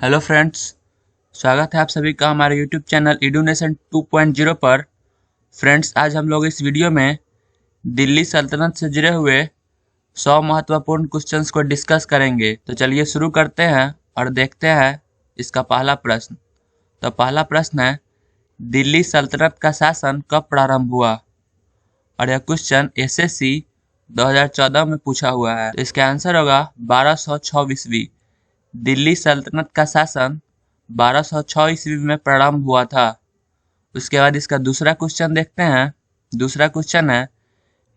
Hello friends, स्वागत है आप सभी का हमारे यूट्यूब चैनल एडुनेशन 2.0 पर। फ्रेंड्स, आज हम लोग इस वीडियो में दिल्ली सल्तनत से जुड़े हुए 100 महत्वपूर्ण क्वेश्चंस को डिस्कस करेंगे। तो चलिए शुरू करते हैं और देखते हैं इसका पहला प्रश्न। तो पहला प्रश्न है, दिल्ली सल्तनत का शासन कब प्रारंभ हुआ? और यह क्वेश्चन एसएससी 2014 में पूछा हुआ है। तो इसका आंसर होगा 1206 ईस्वी। दिल्ली सल्तनत का शासन 1206 ईस्वी में प्रारंभ हुआ था। उसके बाद इसका दूसरा क्वेश्चन देखते हैं। दूसरा क्वेश्चन है,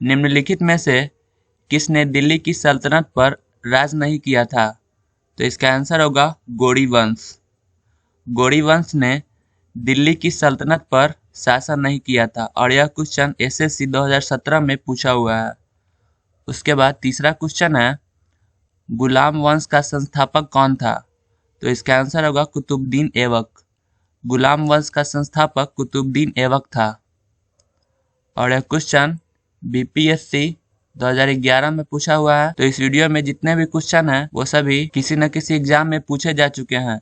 निम्नलिखित में से किसने दिल्ली की सल्तनत पर राज नहीं किया था? तो इसका आंसर होगा गौड़ी वंश। गौड़ी वंश ने दिल्ली की सल्तनत पर शासन नहीं किया था और यह क्वेश्चन एसएससी 2017 में पूछा हुआ है। उसके बाद तीसरा क्वेश्चन है, गुलाम वंश का संस्थापक कौन था? तो इसका आंसर होगा कुतुबुद्दीन ऐबक। गुलाम वंश का संस्थापक कुतुबुद्दीन ऐबक था। और यह क्वेश्चन बीपीएससी 2011 में पूछा हुआ है। तो इस वीडियो में जितने भी क्वेश्चन हैं वो सभी किसी न किसी एग्जाम में पूछे जा चुके हैं,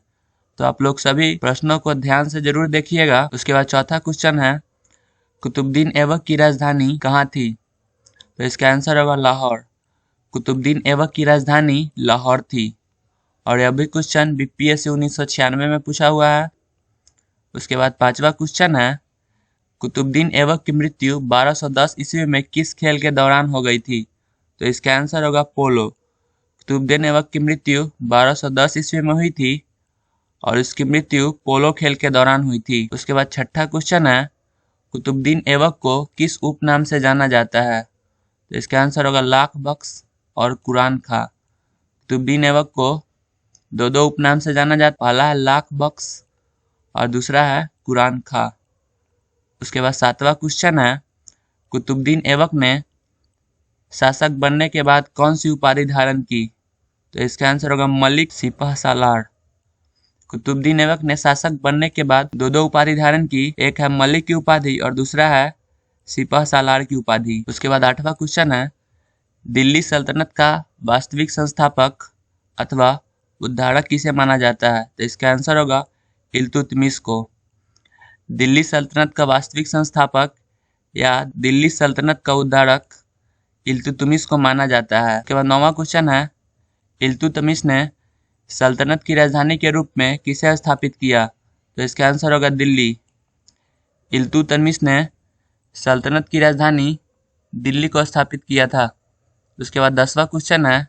तो आप लोग सभी प्रश्नों को ध्यान से जरूर देखिएगा। उसके बाद चौथा क्वेश्चन है, कुतुबुद्दीन ऐबक की राजधानी कहाँ थी? तो इसका आंसर होगा लाहौर। कुतुबुद्दीन ऐबक की राजधानी लाहौर थी। और यह भी क्वेश्चन बीपीएससी 1996 में पूछा हुआ है। उसके बाद पांचवा क्वेश्चन है, कुतुबुद्दीन ऐबक की मृत्यु 1210 ईस्वी में किस खेल के दौरान हो गई थी? तो इसका आंसर होगा पोलो। कुतुबुद्दीन ऐबक की मृत्यु 1210 ईस्वी में हुई थी और इसकी मृत्यु पोलो खेल के दौरान हुई थी। उसके बाद छठा क्वेश्चन है, कुतुबुद्दीन ऐबक को किस उपनाम से जाना जाता है? तो इसका आंसर होगा लाख बख्श और कुरान खा। कुतुबुद्दीन ऐबक को दो उपनाम से जाना जाता, पहला है लाख बख्श और दूसरा है कुरान खा। उसके बाद सातवां क्वेश्चन है, कुतुबुद्दीन ऐबक ने शासक बनने के बाद कौन सी उपाधि धारण की? तो इसका आंसर होगा मलिक सिपह सालार। कुतुबुद्दीन ऐबक ने शासक बनने के बाद दो उपाधि धारण की, एक है मलिक की उपाधि और दूसरा है सिपह सालार की उपाधि। उसके बाद आठवां क्वेश्चन है, दिल्ली सल्तनत का वास्तविक संस्थापक अथवा उद्धारक किसे माना जाता है? तो इसका आंसर होगा इल्तुतमिश को। दिल्ली सल्तनत का वास्तविक संस्थापक या दिल्ली सल्तनत का उद्धारक इल्तुतमिश को माना जाता है। उसके बाद नौवां क्वेश्चन है, इल्तुतमिश ने सल्तनत की राजधानी के रूप में किसे स्थापित किया? तो इसका आंसर होगा दिल्ली। इल्तुतमिश ने सल्तनत की राजधानी दिल्ली को स्थापित किया था। उसके बाद 10वां क्वेश्चन है,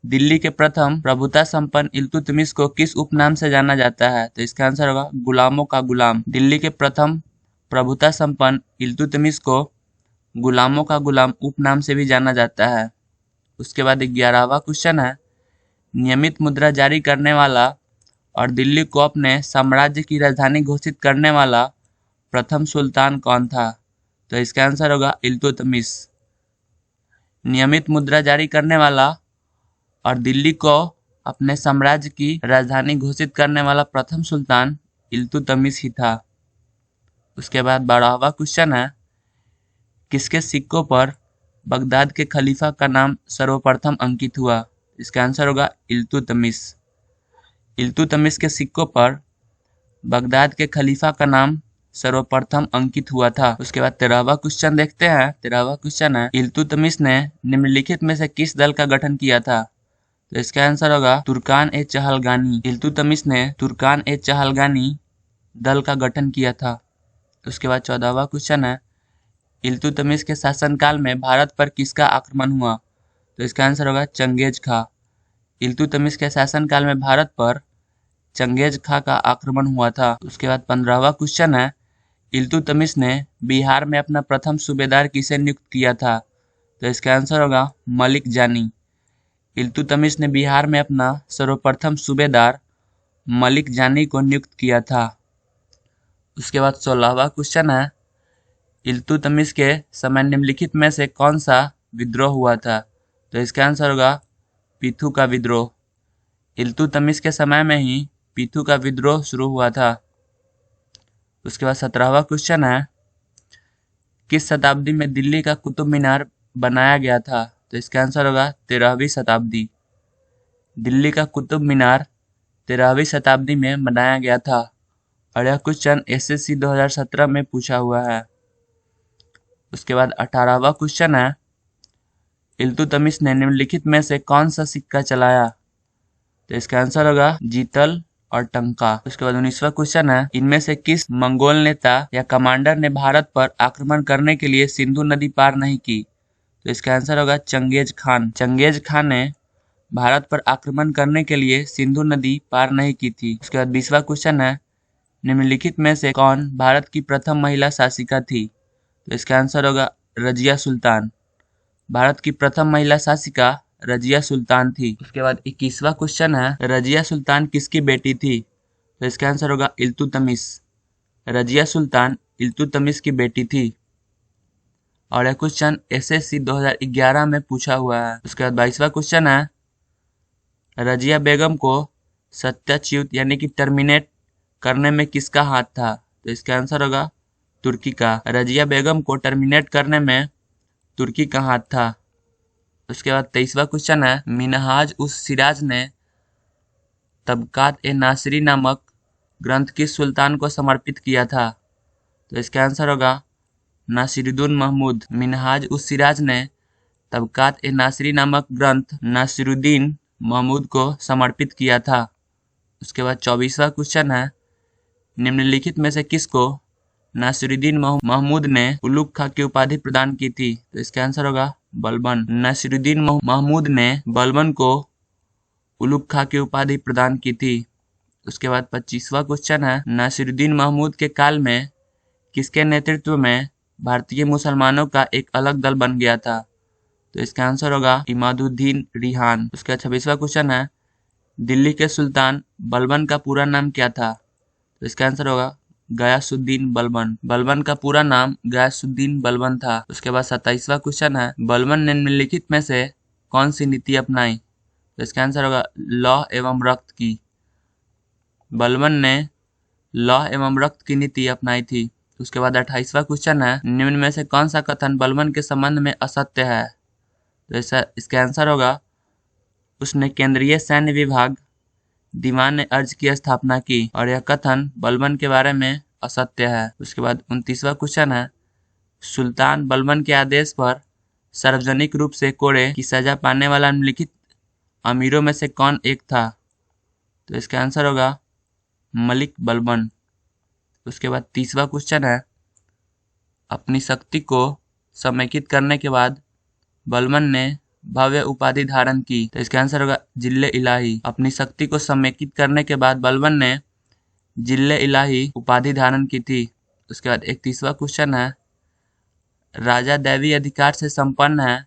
दिल्ली के प्रथम प्रभुता संपन्न इल्तुतमिश को किस उपनाम से जाना जाता है? तो इसका आंसर होगा गुलामों का गुलाम। दिल्ली के प्रथम प्रभुता संपन्न इल्तुतमिश को गुलामों का गुलाम उपनाम से भी जाना जाता है। उसके बाद 11वां क्वेश्चन है, नियमित मुद्रा जारी करने वाला और दिल्ली को अपने साम्राज्य की राजधानी घोषित करने वाला प्रथम सुल्तान कौन था? तो इसका आंसर होगा इल्तुतमिश। नियमित मुद्रा जारी करने वाला और दिल्ली को अपने साम्राज्य की राजधानी घोषित करने वाला प्रथम सुल्तान इल्तुतमिश ही था। उसके बाद 12वां क्वेश्चन है, किसके सिक्कों पर बगदाद के खलीफा का नाम सर्वप्रथम अंकित हुआ? इसका आंसर होगा इल्तुतमिश। इल्तुतमिश के सिक्कों पर बगदाद के खलीफा का नाम सर्वप्रथम अंकित हुआ था। उसके बाद 13वां क्वेश्चन देखते हैं। 13वां क्वेश्चन है, इल्तुतमिश ने निम्नलिखित में से किस दल का गठन किया था? तो इसका आंसर होगा तुर्कान ए चहलगानी। इल्तुतमिश ने तुर्कान ए चहलगानी दल का गठन किया था। उसके बाद 14वां क्वेश्चन है, इल्तुतमिश के शासनकाल में भारत पर किसका आक्रमण हुआ? तो इसका आंसर होगा चंगेज खा। इल्तुतमिश के शासनकाल में भारत पर चंगेज खा का आक्रमण हुआ था। उसके बाद 15वां क्वेश्चन है, इल्तुतमिश ने बिहार में अपना प्रथम सूबेदार किसे नियुक्त किया था? तो इसका आंसर होगा मलिक जानी। इल्तुतमिश ने बिहार में अपना सर्वप्रथम सूबेदार मलिक जानी को नियुक्त किया था। उसके बाद 16वां क्वेश्चन है, इल्तुतमिश के समय निम्नलिखित में से कौन सा विद्रोह हुआ था? तो इसका आंसर होगा पीथू का विद्रोह। इल्तुतमिश के समय में ही पीथू का विद्रोह शुरू हुआ था। उसके बाद 17वां क्वेश्चन है, किस शताब्दी में दिल्ली का कुतुब मीनार बनाया गया था? तो इसका आंसर होगा 13वीं शताब्दी। दिल्ली का कुतुब मीनार 13वीं शताब्दी में बनाया गया था। और यह क्वेश्चन एसएससी 2017 में पूछा हुआ है। उसके बाद 18वां क्वेश्चन है, इल्तुतमिश ने निम्नलिखित में से कौन सा सिक्का चलाया? तो इसका आंसर होगा जीतल और टंका। उसके बाद 19वां क्वेश्चन है, इनमें से किस मंगोल नेता या कमांडर ने भारत पर आक्रमण करने के लिए सिंधु नदी पार नहीं की? तो इसका आंसर होगा चंगेज खान। चंगेज खान ने भारत पर आक्रमण करने के लिए सिंधु नदी पार नहीं की थी। उसके बाद 20वां क्वेश्चन है, निम्नलिखित में से कौन भारत की प्रथम महिला शासिका थी? तो इसका आंसर होगा रजिया सुल्तान। भारत की प्रथम महिला शासिका रजिया सुल्तान थी। उसके बाद 21वां क्वेश्चन है, रजिया सुल्तान किसकी बेटी थी? तो इसका आंसर होगा इल्तुतमिश। रजिया सुल्तान इल्तुतमिश की बेटी थी। और यह क्वेश्चन एसएससी 2011 में पूछा हुआ है। उसके बाद 22वां क्वेश्चन है, रजिया बेगम को सत्याच्युत यानी कि टर्मिनेट करने में किसका हाथ था? तो इसका आंसर होगा तुर्की का। रजिया बेगम को टर्मिनेट करने में तुर्की का हाथ था। उसके बाद 23वां क्वेश्चन है, मिनहाज उस सिराज ने तबकात ए नासिरी नामक ग्रंथ किस सुल्तान को समर्पित किया था? तो इसका आंसर होगा नासिरुद्दीन महमूद। मिनहाज उस सिराज ने तबकात ए नासिरी नामक ग्रंथ नासिरुद्दीन महमूद को समर्पित किया था। उसके बाद 24वां क्वेश्चन है, निम्नलिखित में से किसको नासिरुद्दीन महमूद ने उलुग खां की उपाधि प्रदान की थी? तो इसका आंसर होगा बलबन। नासिरुद्दीन महमूद ने बलबन को उलुग खां की उपाधि प्रदान की थी। उसके बाद 25वां क्वेश्चन है, नासिरुद्दीन महमूद के काल में किसके नेतृत्व में भारतीय मुसलमानों का एक अलग दल बन गया था? तो इसका आंसर होगा इमादुद्दीन रिहान। उसका 26वां क्वेश्चन है, दिल्ली के सुल्तान बलबन का पूरा नाम क्या था? तो इसका आंसर होगा गयासुद्दीन बलबन। बलबन का पूरा नाम गयासुद्दीन बलबन था। उसके बाद 27वां क्वेश्चन है, बलबन ने निम्नलिखित में से कौन सी नीति अपनाई? तो इसका आंसर होगा लौह एवं रक्त की। बलबन ने लौह एवं रक्त की नीति अपनाई थी। उसके बाद 28वां क्वेश्चन है, निम्न में से कौन सा कथन बलबन के संबंध में असत्य है? तो इसका आंसर होगा उसने केंद्रीय सैन्य विभाग दीवान ने अर्ज की स्थापना की। और यह कथन बलबन के बारे में असत्य है। उसके बाद 29वां क्वेश्चन है, सुल्तान बलबन के आदेश पर सार्वजनिक रूप से कोड़े की सजा पाने वाला निम्नलिखित अमीरों में से कौन एक था? तो इसका आंसर होगा मलिक बलबन। उसके बाद 30वां क्वेश्चन है, अपनी शक्ति को समेकित करने के बाद बलबन ने भव्य उपाधि धारण की। तो इसका आंसर होगा जिल्ले इलाही। अपनी शक्ति को समेकित करने के बाद बलबन ने जिल्ले इलाही उपाधि धारण की थी। उसके बाद 31वां क्वेश्चन है, राजा दैवी अधिकार से संपन्न है,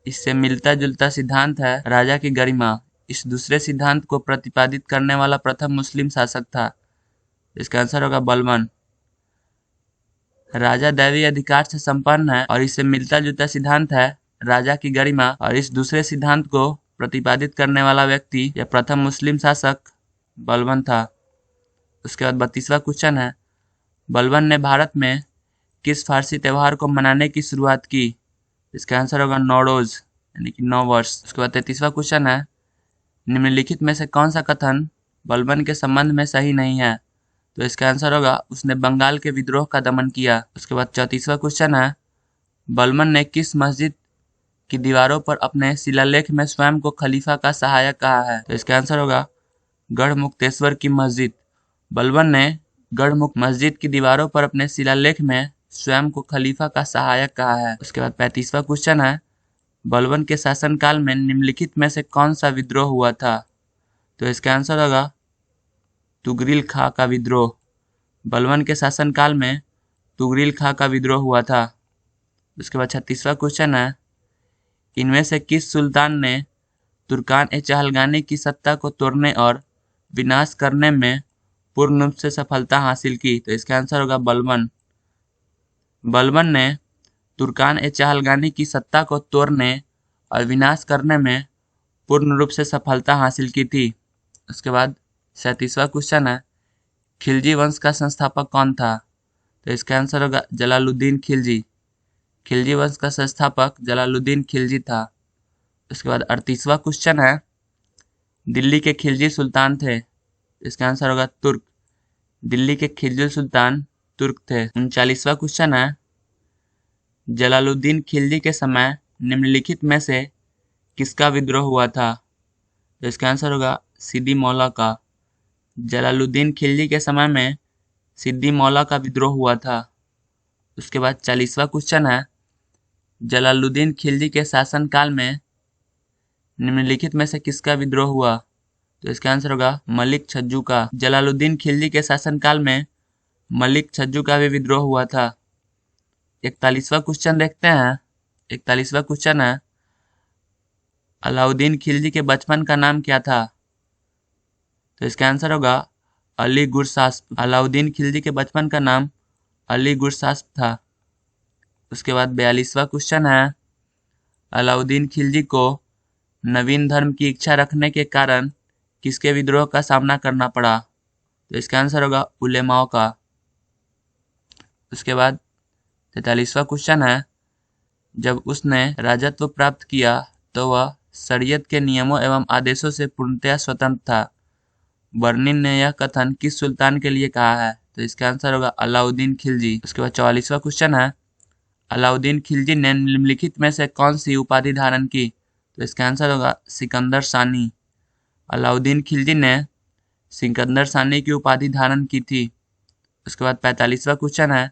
इससे मिलता जुलता सिद्धांत है राजा की गरिमा। इस दूसरे सिद्धांत को प्रतिपादित करने वाला प्रथम मुस्लिम शासक था। इसका आंसर होगा बलबन। राजा दैवी अधिकार से संपन्न है और इससे मिलता जुलता सिद्धांत है राजा की गरिमा, और इस दूसरे सिद्धांत को प्रतिपादित करने वाला व्यक्ति या प्रथम मुस्लिम शासक बलबन था। उसके बाद 32वां क्वेश्चन है, बलबन ने भारत में किस फारसी त्यौहार को मनाने की शुरुआत की? इसका आंसर होगा नौरोज यानी कि नव वर्ष। उसके बाद 33वां क्वेश्चन है, निम्नलिखित में से कौन सा कथन बलबन के संबंध में सही नहीं है? तो इसका आंसर होगा उसने बंगाल के विद्रोह का दमन किया। उसके बाद 34वां क्वेश्चन है, बलबन ने किस मस्जिद की दीवारों पर अपने शिलालेख में स्वयं को खलीफा का सहायक कहा है? तो इसका आंसर होगा गढ़मुक्तेश्वर की मस्जिद। बलबन ने गढ़मुक्त मस्जिद की दीवारों पर अपने शिलालेख में स्वयं को खलीफा का सहायक कहा है। उसके बाद 35वां क्वेश्चन है, बलबन के शासनकाल में निम्नलिखित में से कौन सा विद्रोह हुआ था? तो इसका आंसर होगा तुगरिल खां का विद्रोह। बलबन के शासनकाल में तुगरिल खां का विद्रोह हुआ था। उसके बाद 36वां क्वेश्चन है, इनमें से किस सुल्तान ने तुर्कान ए चहलगानी की सत्ता को तोड़ने और विनाश करने में पूर्ण रूप से सफलता हासिल की? तो इसका आंसर होगा बलबन। बलबन ने तुर्कान ए चहलगानी की सत्ता को तोड़ने और विनाश करने में पूर्ण रूप से सफलता हासिल की थी। उसके बाद 37वां क्वेश्चन है, खिलजी वंश का संस्थापक कौन था? तो इसका आंसर होगा जलालुद्दीन खिलजी। खिलजी वंश का संस्थापक जलालुद्दीन खिलजी था। उसके बाद 38वां क्वेश्चन है, दिल्ली के खिलजी सुल्तान थे, इसका आंसर होगा तुर्क। दिल्ली के खिलजी सुल्तान तुर्क थे। 39वां क्वेश्चन है, जलालुद्दीन खिलजी के समय निम्नलिखित में से किसका विद्रोह हुआ था? तो इसका आंसर होगा सिद्दी मौला का। जलालुद्दीन खिलजी के समय में सिद्दी मौला का विद्रोह हुआ था। उसके बाद 40वां क्वेश्चन है, जलालुद्दीन खिलजी के शासनकाल में निम्नलिखित में से किसका विद्रोह हुआ? तो इसका आंसर होगा मलिक छज्जू का। जलालुद्दीन खिलजी के शासनकाल में मलिक छज्जू का भी विद्रोह हुआ था। 41वां क्वेश्चन देखते हैं। 41वां क्वेश्चन है, अलाउद्दीन खिलजी के बचपन का नाम क्या था? तो इसका आंसर होगा अली गुरसास्प। अलाउद्दीन खिलजी के बचपन का नाम अली गुरसास्प था। उसके बाद 42वां क्वेश्चन है, अलाउद्दीन खिलजी को नवीन धर्म की इच्छा रखने के कारण किसके विद्रोह का सामना करना पड़ा? तो इसका आंसर होगा उलेमाओं का। उसके बाद 43वां क्वेश्चन है, जब उसने राजत्व प्राप्त किया तो वह शरीयत के नियमों एवं आदेशों से पूर्णतया स्वतंत्र था। बर्निन ने यह कथन किस सुल्तान के लिए कहा है? तो इसका आंसर होगा अलाउद्दीन खिलजी। उसके बाद 44वां क्वेश्चन है, अलाउद्दीन खिलजी ने निम्नलिखित में से कौन सी उपाधि धारण की? तो इसका आंसर होगा सिकंदर सानी। अलाउद्दीन खिलजी ने सिकंदर सानी की उपाधि धारण की थी। उसके बाद 45वां क्वेश्चन है,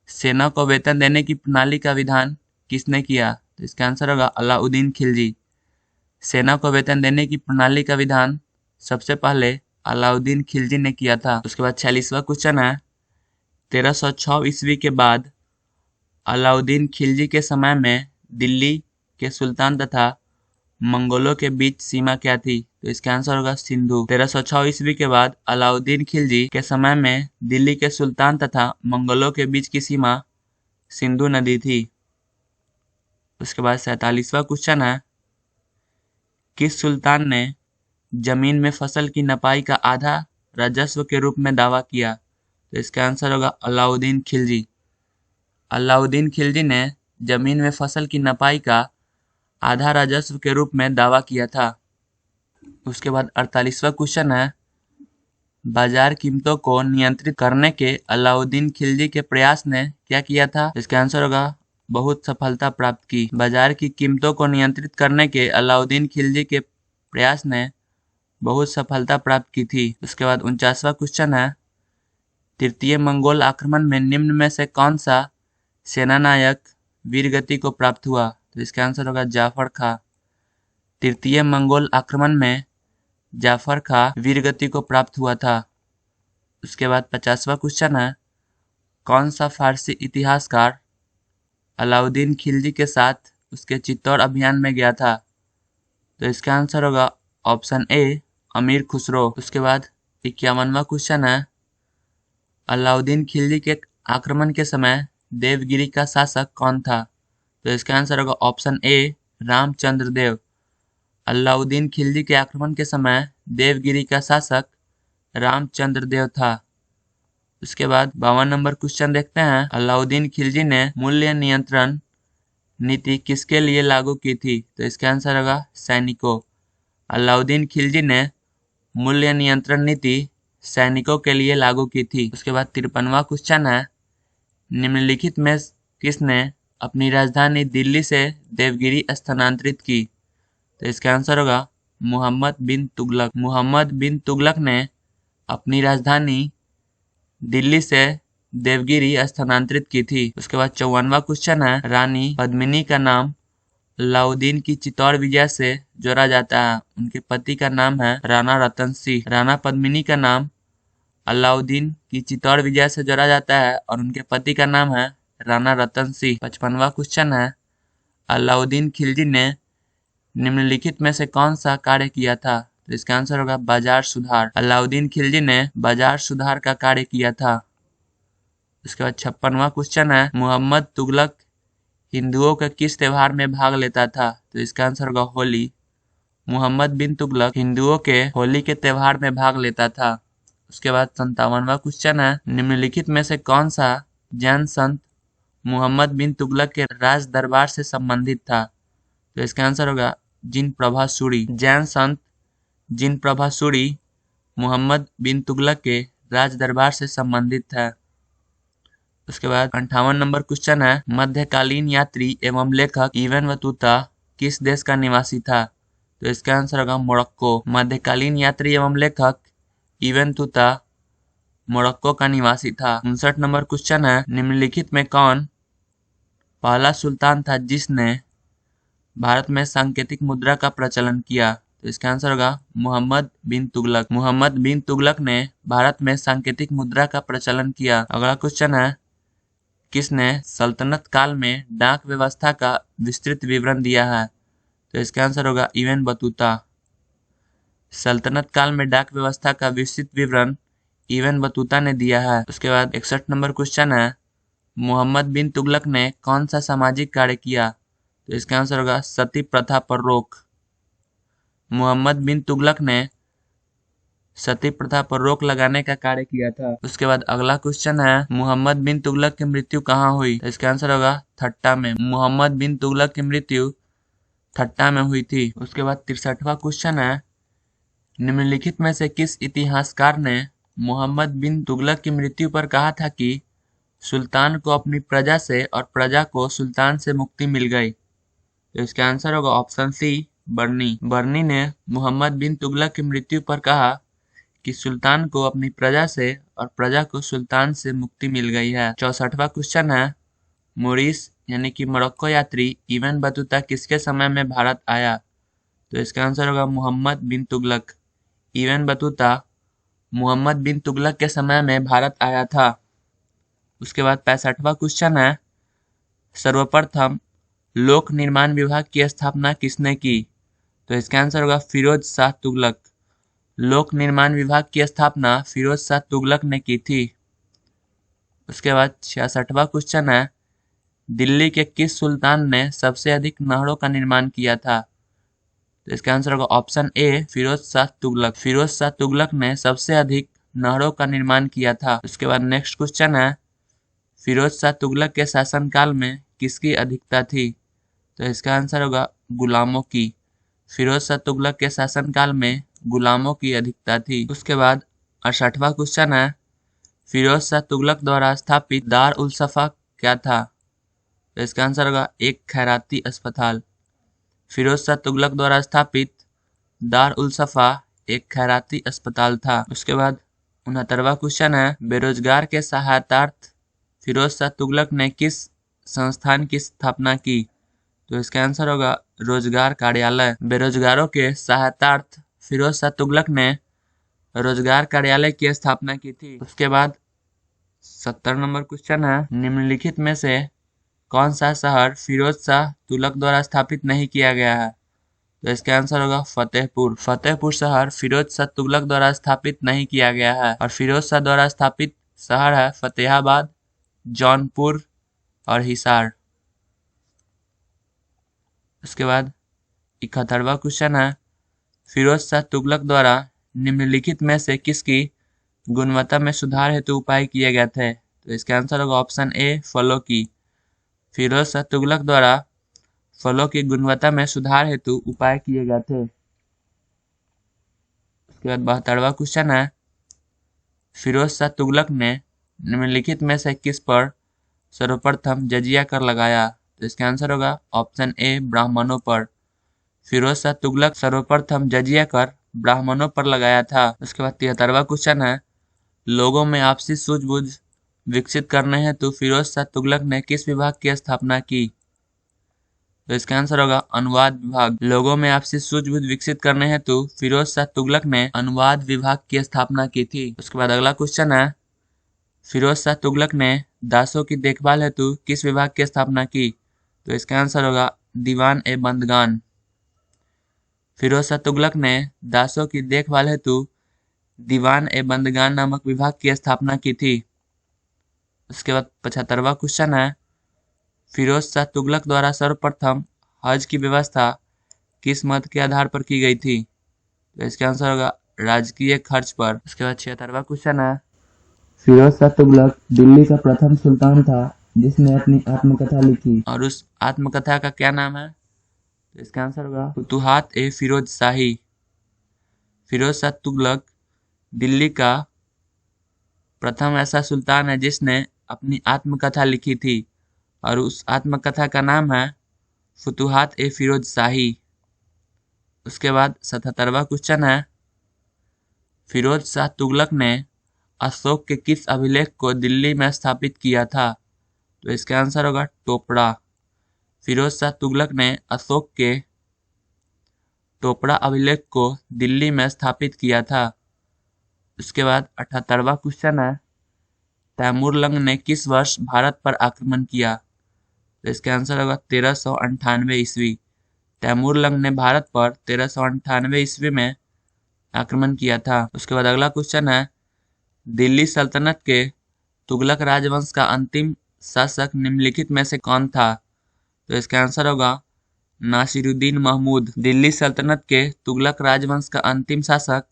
सेना को वेतन देने की प्रणाली का विधान किसने किया? तो इसका आंसर होगा अलाउद्दीन खिलजी। सेना को वेतन देने की प्रणाली का विधान सबसे पहले अलाउद्दीन खिलजी ने किया था। उसके बाद 46वां क्वेश्चन है, 1306 ईस्वी के बाद अलाउद्दीन खिलजी के समय में दिल्ली के सुल्तान तथा मंगोलों के बीच सीमा क्या थी? तो इसका आंसर होगा सिंधु। 1306 ईस्वी के बाद अलाउद्दीन खिलजी के समय में दिल्ली के सुल्तान तथा मंगोलों के बीच की सीमा सिंधु नदी थी। उसके बाद 47वां क्वेश्चन है, किस सुल्तान ने जमीन में फसल की नपाई का आधा राजस्व के रूप में दावा किया? तो इसका आंसर होगा अलाउद्दीन खिलजी। अलाउद्दीन खिलजी ने जमीन में फसल की नपाई का आधा राजस्व के रूप में दावा किया था। उसके बाद 48वां क्वेश्चन है, बाजार कीमतों को नियंत्रित करने के अलाउद्दीन खिलजी के प्रयास ने क्या किया था? इसका आंसर होगा बहुत सफलता प्राप्त की। बाजार की कीमतों को नियंत्रित करने के अलाउद्दीन खिलजी के प्रयास ने बहुत सफलता प्राप्त की थी। उसके बाद 49वां क्वेश्चन है, तृतीय मंगोल आक्रमण में निम्न में से कौन सा सेनानायक वीरगति को प्राप्त हुआ? तो इसका आंसर होगा जाफर खां। तृतीय मंगोल आक्रमण में जाफर खां वीरगति को प्राप्त हुआ था। उसके बाद 50वां क्वेश्चन है, कौन सा फारसी इतिहासकार अलाउद्दीन खिलजी के साथ उसके चित्तौड़ अभियान में गया था? तो इसका आंसर होगा ऑप्शन ए अमीर खुसरो। उसके बाद 51वां क्वेश्चन है, अलाउद्दीन खिलजी के आक्रमण के समय देवगिरी का शासक कौन था? तो इसका आंसर होगा ऑप्शन ए रामचंद्र देव। अलाउद्दीन खिलजी के आक्रमण के समय देवगिरी का शासक रामचंद्र देव था। उसके बाद 52 नंबर क्वेश्चन देखते हैं, अलाउद्दीन खिलजी ने मूल्य नियंत्रण नीति किसके लिए लागू की थी? तो इसका आंसर होगा सैनिकों। अलाउद्दीन खिलजी ने मूल्य नियंत्रण नीति सैनिकों के लिए लागू की थी। उसके बाद 53वां क्वेश्चन है, निम्नलिखित में किसने अपनी राजधानी दिल्ली से देवगिरी स्थानांतरित की? तो इसका आंसर होगा मोहम्मद बिन तुगलक। मोहम्मद बिन तुगलक ने अपनी राजधानी दिल्ली से देवगिरी स्थानांतरित की थी। उसके बाद 54वां क्वेश्चन है, रानी पद्मिनी का नाम अलाउद्दीन की चित्तौड़ विजय से जोड़ा जाता है। उनके पति का नाम है राणा रतन सिंह। राणा पद्मिनी का नाम अलाउद्दीन की चित्तौड़ विजय से जोड़ा जाता है और उनके पति का नाम है राणा रतन सिंह। 55वां क्वेश्चन है, अलाउद्दीन खिलजी ने निम्नलिखित में से कौन सा कार्य किया था? तो इसका आंसर होगा बाजार सुधार। अलाउद्दीन खिलजी ने बाजार सुधार का कार्य किया था। उसके बाद 56वां क्वेश्चन है, मोहम्मद तुगलक हिंदुओं के किस त्योहार में भाग लेता था? तो इसका आंसर होगा होली। मोहम्मद बिन तुगलक हिंदुओं के होली के त्योहार में भाग लेता था। उसके बाद 57वां क्वेश्चन है, निम्नलिखित में से कौन सा जैन संत मोहम्मद बिन तुगलक के राज दरबार से संबंधित था? तो इसका आंसर होगा जिन प्रभा सूरी। जैन संत जिन प्रभा सूरी मोहम्मद बिन तुगलक के राज दरबार से संबंधित है। उसके बाद 58 नंबर क्वेश्चन है, मध्यकालीन यात्री एवं लेखक इब्न बतूता किस देश का निवासी था? तो इसका आंसर होगा मोरक्को। मध्यकालीन यात्री एवं लेखक इब्न बतूता मोरक्को का निवासी था। 59 नंबर क्वेश्चन है, निम्नलिखित में कौन पहला सुल्तान था जिसने भारत में सांकेतिक मुद्रा का प्रचलन किया? तो इसका आंसर होगा मोहम्मद बिन तुगलक। मोहम्मद बिन तुगलक ने भारत में सांकेतिक मुद्रा का प्रचलन किया। अगला क्वेश्चन है, किसने सल्तनत काल में डाक व्यवस्था का विस्तृत विवरण दिया है? तो इसका आंसर होगा इब्न बतूता। सल्तनत काल में डाक व्यवस्था का विस्तृत विवरण इब्न बतूता ने दिया है। उसके बाद 61 नंबर क्वेश्चन है, मोहम्मद बिन तुगलक ने कौन सा सामाजिक कार्य किया? तो इसका आंसर होगा सती प्रथा पर रोक। मोहम्मद बिन तुगलक ने सती प्रथा पर रोक लगाने का कार्य किया था। उसके बाद अगला क्वेश्चन है, मोहम्मद बिन तुगलक की मृत्यु कहाँ हुई? तो इसका आंसर होगा ठट्टा में। मोहम्मद बिन तुगलक की मृत्यु ठट्टा में हुई थी। उसके बाद 63वां क्वेश्चन है, निम्नलिखित में से किस इतिहासकार ने मोहम्मद बिन तुगलक की मृत्यु पर कहा था कि सुल्तान को अपनी प्रजा से और प्रजा को सुल्तान से मुक्ति मिल गई? तो इसका आंसर होगा ऑप्शन सी, बर्नी। बर्नी ने मोहम्मद बिन तुगलक की मृत्यु पर कहा कि सुल्तान को अपनी प्रजा से और प्रजा को सुल्तान से मुक्ति मिल गई है। 64वां क्वेश्चन है, मोरिस यानी कि मोरक्को यात्री इब्न बतूता किसके समय में भारत आया? तो इसका आंसर होगा मोहम्मद बिन तुगलक। इब्न बतूता मोहम्मद बिन तुगलक के समय में भारत आया था। उसके बाद 65वां क्वेश्चन है, सर्वप्रथम लोक निर्माण विभाग की स्थापना किसने की? तो इसका आंसर होगा फिरोज शाह तुगलक। लोक निर्माण विभाग की स्थापना फिरोज शाह तुगलक ने की थी। उसके बाद 66वां क्वेश्चन है, दिल्ली के किस सुल्तान ने सबसे अधिक नहरों का निर्माण किया था? तो इसका आंसर होगा ऑप्शन ए, फिरोज शाह तुगलक। फिरोज शाह तुगलक ने सबसे अधिक नहरों का निर्माण किया था। उसके बाद नेक्स्ट क्वेश्चन है, फिरोज शाह तुगलक के शासनकाल में किसकी अधिकता थी? तो इसका आंसर होगा गुलामों की। फिरोज शाह तुगलक के शासनकाल में गुलामों की अधिकता थी। उसके बाद 68वां क्वेश्चन है, फिरोज शाह तुगलक द्वारा स्थापित दार उल सफा क्या था? तो इसका आंसर होगा एक खैराती अस्पताल। फिरोज शाह तुगलक द्वारा स्थापित दार उल सफा एक खैराती अस्पताल था। उसके बाद 69वां क्वेश्चन है, बेरोजगार के सहायतार्थ फिरोज शाह तुगलक ने किस संस्थान की स्थापना की? तो इसका आंसर होगा रोजगार कार्यालय। बेरोजगारों के सहायतार्थ फिरोज शाह तुगलक ने रोजगार कार्यालय की स्थापना की थी। उसके बाद 70 नंबर क्वेश्चन है, निम्नलिखित में से कौन सा शहर फिरोज शाह तुगलक द्वारा स्थापित नहीं किया गया है? तो इसका आंसर होगा फतेहपुर। फतेहपुर शहर फिरोज शाह तुगलक द्वारा स्थापित नहीं किया गया है और फिरोज शाह द्वारा स्थापित शहर है फतेहाबाद, जौनपुर और हिसार। उसके बाद 71वां क्वेश्चन है, फिरोज शाह तुगलक द्वारा निम्नलिखित में से किसकी गुणवत्ता में सुधार हेतु उपाय किए गए थे? तो इसका आंसर होगा ऑप्शन ए, फलों की। फिरोज शाह तुगलक द्वारा फलों की गुणवत्ता में सुधार हेतु उपाय किए गए थे। उसके बाद 72वां क्वेश्चन है, फिरोज शाह तुगलक ने निम्नलिखित में से किस पर सर्वप्रथम जजिया कर लगाया? तो इसका आंसर होगा ऑप्शन ए, ब्राह्मणों पर। फिरोज शाह तुगलक सर्वप्रथम जजिया कर ब्राह्मणों पर लगाया था। उसके बाद 73वां क्वेश्चन है, लोगों में आपसी सूझबूझ विकसित करने हेतु फिरोज शाह तुगलक ने किस विभाग की स्थापना की? तो इसका आंसर होगा अनुवाद विभाग। लोगों में आपसी सूझबूझ विकसित करने हेतु फिरोज शाह तुगलक ने अनुवाद विभाग की स्थापना की थी। उसके बाद अगला क्वेश्चन है, फिरोज शाह तुगलक ने दासों की देखभाल हेतु किस विभाग की स्थापना की? तो इसका आंसर होगा दीवान ए बंदगान। फिरोज शाह तुगलक ने दासों की देखभाल हेतु दीवान ए बंदगान नामक विभाग की स्थापना की थी। उसके बाद 75वां क्वेश्चन है, फिरोज शाह तुगलक द्वारा सर्वप्रथम हज की व्यवस्था किस मत के आधार पर की गई थी? तो इसका आंसर होगा राजकीय खर्च पर। उसके बाद 76वां क्वेश्चन है, फिरोज शाह तुगलक दिल्ली का प्रथम सुल्तान था जिसने अपनी आत्मकथा लिखी और उस आत्मकथा का क्या नाम है? तो इसका आंसर होगा फुतुहात ए फिरोज शाही। फिरोज शाह तुगलक दिल्ली का प्रथम ऐसा सुल्तान है जिसने अपनी आत्मकथा लिखी थी और उस आत्मकथा का नाम है फुतुहात ए फिरोज शाही। उसके बाद 77वां क्वेश्चन है, फिरोज शाह तुगलक ने अशोक के किस अभिलेख को दिल्ली में स्थापित किया था? तो इसका आंसर होगा टोपड़ा। फिरोज शाह तुगलक ने अशोक के टोपड़ा अभिलेख को दिल्ली में स्थापित किया था। उसके बाद 78वां क्वेश्चन है, तैमूरलंग ने किस वर्ष भारत पर आक्रमण किया? तो इसका आंसर होगा 1398 ईस्वी। तैमूरलंग ने भारत पर 1398 ईस्वी में आक्रमण किया था। उसके बाद अगला क्वेश्चन है, दिल्ली सल्तनत के तुगलक राजवंश का अंतिम शासक निम्नलिखित में से कौन था? तो इसका आंसर होगा नासिरुद्दीन महमूद। दिल्ली सल्तनत के तुगलक राजवंश का अंतिम शासक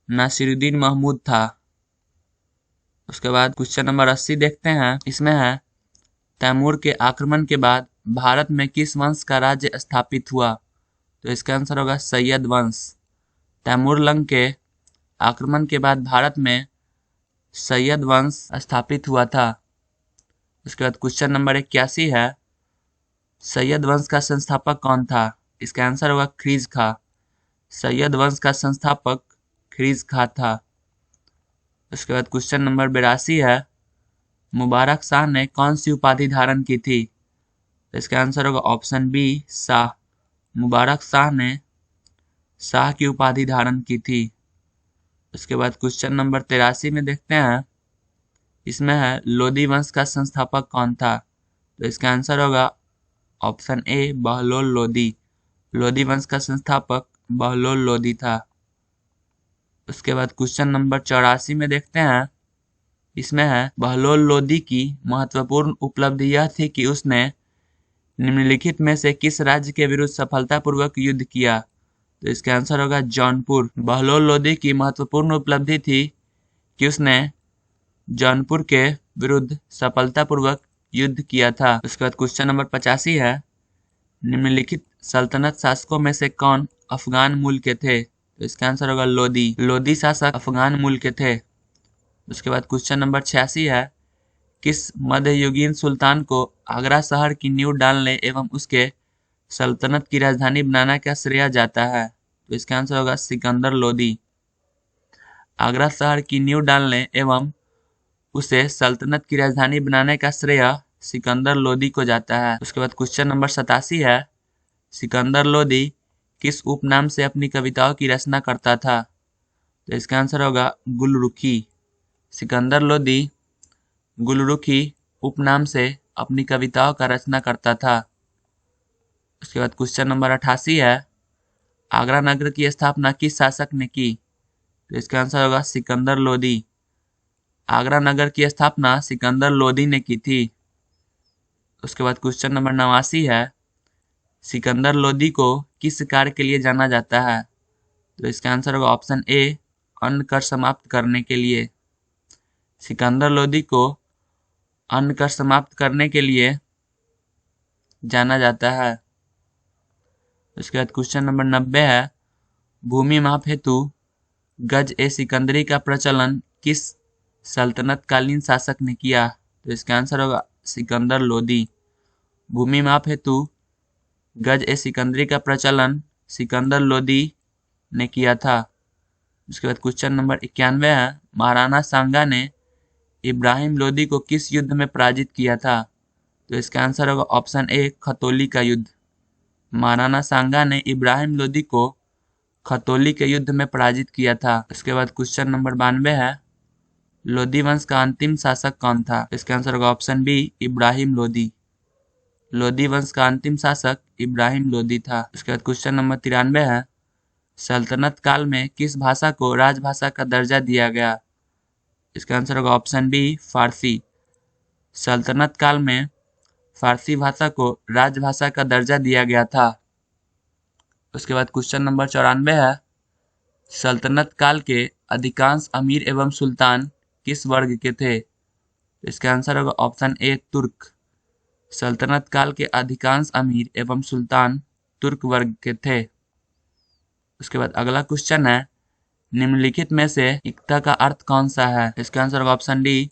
नासिरुद्दीन महमूद था। उसके बाद क्वेश्चन नंबर 80 देखते हैं। इसमें है, तैमूर के आक्रमण के बाद भारत में किस वंश का राज्य स्थापित हुआ? तो इसका आंसर होगा सैयद वंश। तैमूरलंग के आक्रमण के बाद भारत में सैयद वंश स्थापित हुआ था। उसके बाद क्वेश्चन नंबर 81 है, सैयद वंश का संस्थापक कौन था? इसका आंसर होगा ख्रीज खां। सैयद वंश का संस्थापक ख्रीज खां था। उसके बाद क्वेश्चन नंबर 82 है, मुबारक शाह ने कौन सी उपाधि धारण की थी? इसका आंसर होगा ऑप्शन बी शाह। मुबारक शाह ने शाह की उपाधि धारण की थी। उसके बाद क्वेश्चन नंबर 83 में देखते हैं। इसमें है, लोदी वंश का संस्थापक कौन था? तो इसका आंसर होगा ऑप्शन ए बहलोल लोदी। लोदी वंश का संस्थापक बहलोल लोदी था। उसके बाद क्वेश्चन नंबर 84 में देखते हैं। इसमें है, बहलोल लोदी की महत्वपूर्ण उपलब्धि यह थी कि उसने निम्नलिखित में से किस राज्य के विरुद्ध सफलतापूर्वक युद्ध किया? तो इसका आंसर होगा जौनपुर। बहलोल लोदी की महत्वपूर्ण उपलब्धि थी कि उसने जौनपुर के विरुद्ध सफलतापूर्वक युद्ध किया था। उसके बाद क्वेश्चन नंबर 85 है, निम्नलिखित सल्तनत शासकों में से कौन अफगान मूल के थे? तो इसका आंसर होगा लोदी। लोदी शासक अफगान मूल के थे। उसके बाद क्वेश्चन नंबर 86 है, किस मध्ययुगीन सुल्तान को आगरा शहर की नींव डालने एवं उसके सल्तनत की राजधानी बनाना का श्रेय जाता है? तो इसका आंसर होगा सिकंदर लोदी। आगरा शहर की नींव डालने एवं उसे सल्तनत की राजधानी बनाने का श्रेय सिकंदर लोदी को जाता है। उसके बाद क्वेश्चन नंबर 87 है, सिकंदर लोदी किस उपनाम से अपनी कविताओं की रचना करता था? तो इसका आंसर होगा गुलरुखी। सिकंदर लोदी गुलरुखी उपनाम से अपनी कविताओं का रचना करता था। उसके बाद क्वेश्चन नंबर 88 है, आगरा नगर की स्थापना किस शासक ने की? तो इसका आंसर होगा सिकंदर लोदी। आगरा नगर की स्थापना सिकंदर लोदी ने की थी। उसके बाद क्वेश्चन नंबर 89 है, सिकंदर लोदी को किस कार्य के लिए जाना जाता है? तो इसका आंसर होगा ऑप्शन ए अन्न कर समाप्त करने के लिए। सिकंदर लोदी को अन्न कर समाप्त करने के लिए जाना जाता है। उसके बाद क्वेश्चन नंबर 90 है, भूमि माप हेतु गज ए सिकंदरी का प्रचलन किस सल्तनतकालीन शासक ने किया? तो इसका आंसर होगा सिकंदर लोदी। भूमि माप हेतु गज ए सिकंदरी का प्रचलन सिकंदर लोदी ने किया था। उसके बाद क्वेश्चन नंबर 91 है, महाराणा सांगा ने इब्राहिम लोदी को किस युद्ध में पराजित किया था? तो इसका आंसर होगा ऑप्शन ए खतौली का युद्ध। महाराणा सांगा ने इब्राहिम लोदी को खतौली के युद्ध में पराजित किया था। उसके बाद क्वेश्चन नंबर 92 है, लोदी वंश का अंतिम शासक कौन था? इसका आंसर होगा ऑप्शन बी इब्राहिम लोदी। लोदी वंश का अंतिम शासक इब्राहिम लोदी था। उसके बाद क्वेश्चन नंबर 93 है, सल्तनत काल में किस भाषा को राजभाषा का दर्जा दिया गया? इसका आंसर होगा ऑप्शन बी फारसी। सल्तनत काल में फारसी भाषा को राजभाषा का दर्जा दिया गया था। उसके बाद क्वेश्चन नंबर 94 है, सल्तनत काल के अधिकांश अमीर एवं सुल्तान किस वर्ग के थे? इसका आंसर होगा ऑप्शन ए तुर्क। सल्तनत काल के अधिकांश अमीर एवं सुल्तान तुर्क वर्ग के थे। उसके बाद अगला क्वेश्चन है, निम्नलिखित में से इक्ता का अर्थ कौन सा है? इसका आंसर होगा ऑप्शन डी,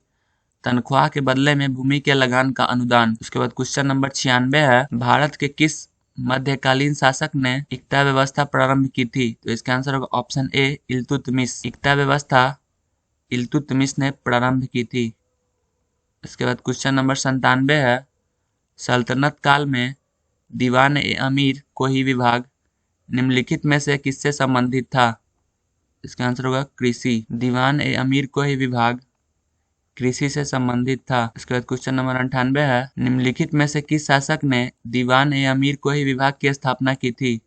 तनख्वाह के बदले में भूमि के लगान का अनुदान। उसके बाद क्वेश्चन नंबर 96 है, भारत के किस मध्यकालीन शासक ने इक्ता व्यवस्था प्रारंभ की थी? तो इसका आंसर होगा ऑप्शन ए, इल्तुतमिश। इक्ता व्यवस्था इल्तुतमिश ने प्रारंभ की थी। इसके बाद क्वेश्चन नंबर 97 है, सल्तनत काल में दीवान ए अमीर कोई विभाग निम्नलिखित में से किससे संबंधित था? इसका आंसर होगा कृषि। दीवान ए अमीर कोई विभाग कृषि से संबंधित था। इसके बाद क्वेश्चन नंबर 98 है, निम्नलिखित में से किस शासक ने दीवान ए अमीर कोई विभाग की स्थापना की थी?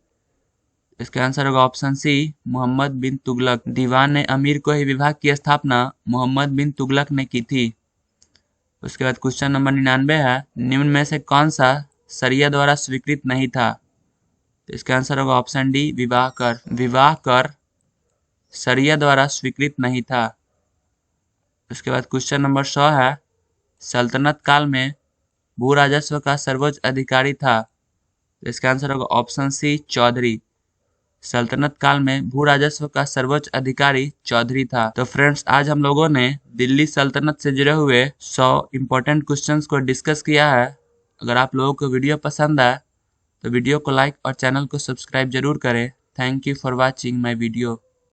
इसका आंसर होगा ऑप्शन सी, मोहम्मद बिन तुगलक। दीवान ए अमीर कोई विभाग की स्थापना मोहम्मद बिन तुगलक ने की थी। उसके बाद क्वेश्चन नंबर 99 है, निम्न में से कौन सा शरिया द्वारा स्वीकृत नहीं था? तो इसका आंसर होगा ऑप्शन डी, विवाह कर। विवाह कर शरिया द्वारा स्वीकृत नहीं था। उसके बाद क्वेश्चन नंबर 100 है, सल्तनत काल में भू राजस्व का सर्वोच्च अधिकारी था? तो इसका आंसर होगा ऑप्शन सी, चौधरी। सल्तनत काल में भू राजस्व का सर्वोच्च अधिकारी चौधरी था। तो फ्रेंड्स, आज हम लोगों ने दिल्ली सल्तनत से जुड़े हुए 100 इम्पोर्टेंट क्वेश्चंस को डिस्कस किया है। अगर आप लोगों को वीडियो पसंद आए तो वीडियो को लाइक और चैनल को सब्सक्राइब जरूर करें। Thank you for watching my video.